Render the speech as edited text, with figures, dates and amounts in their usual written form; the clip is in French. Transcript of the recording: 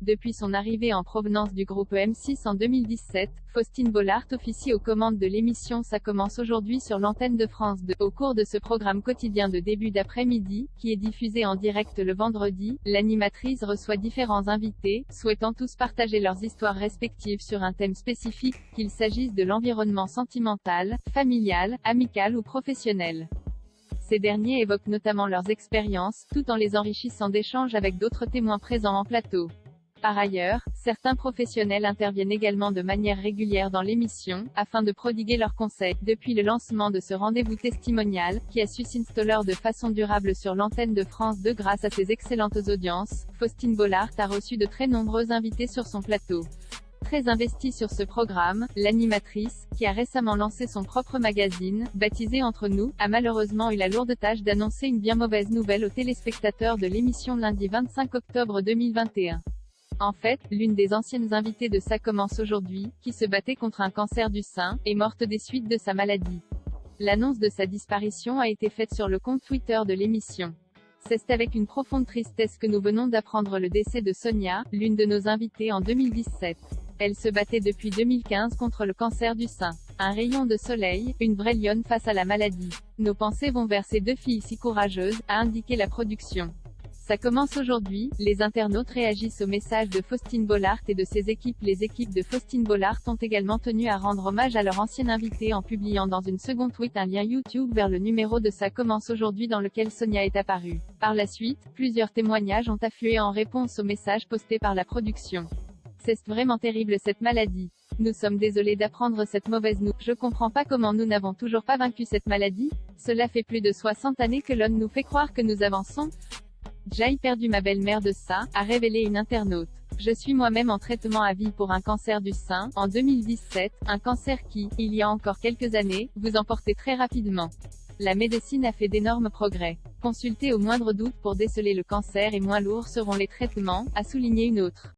Depuis son arrivée en provenance du groupe M6 en 2017, Faustine Bollaert officie aux commandes de l'émission Ça commence aujourd'hui sur l'antenne de France 2. Au cours de ce programme quotidien de début d'après-midi, qui est diffusé en direct le vendredi, l'animatrice reçoit différents invités, souhaitant tous partager leurs histoires respectives sur un thème spécifique, qu'il s'agisse de l'environnement sentimental, familial, amical ou professionnel. Ces derniers évoquent notamment leurs expériences, tout en les enrichissant d'échanges avec d'autres témoins présents en plateau. Par ailleurs, certains professionnels interviennent également de manière régulière dans l'émission, afin de prodiguer leurs conseils. Depuis le lancement de ce rendez-vous testimonial, qui a su s'installer de façon durable sur l'antenne de France 2 grâce à ses excellentes audiences, Faustine Bollaert a reçu de très nombreux invités sur son plateau. Très investie sur ce programme, l'animatrice, qui a récemment lancé son propre magazine, baptisé Entre nous, a malheureusement eu la lourde tâche d'annoncer une bien mauvaise nouvelle aux téléspectateurs de l'émission lundi 25 octobre 2021. En fait, l'une des anciennes invitées de Ça commence aujourd'hui, qui se battait contre un cancer du sein, est morte des suites de sa maladie. L'annonce de sa disparition a été faite sur le compte Twitter de l'émission. C'est avec une profonde tristesse que nous venons d'apprendre le décès de Sonia, l'une de nos invitées en 2017. Elle se battait depuis 2015 contre le cancer du sein. Un rayon de soleil, une vraie lionne face à la maladie. Nos pensées vont vers ces deux filles si courageuses, a indiqué la production. Ça commence aujourd'hui, les internautes réagissent au message de Faustine Bollaert et de ses équipes. Les équipes de Faustine Bollaert ont également tenu à rendre hommage à leur ancienne invitée en publiant dans une seconde tweet un lien YouTube vers le numéro de Ça commence aujourd'hui dans lequel Sonia est apparue. Par la suite, plusieurs témoignages ont afflué en réponse au message posté par la production. C'est vraiment terrible cette maladie. Nous sommes désolés d'apprendre cette mauvaise nouvelle. Je comprends pas comment nous n'avons toujours pas vaincu cette maladie. Cela fait plus de 60 années que l'on nous fait croire que nous avançons. J'ai perdu ma belle-mère de ça, a révélé une internaute. Je suis moi-même en traitement à vie pour un cancer du sein, en 2017, un cancer qui, il y a encore quelques années, vous emportait très rapidement. La médecine a fait d'énormes progrès. Consultez au moindre doute pour déceler le cancer et moins lourds seront les traitements, a souligné une autre.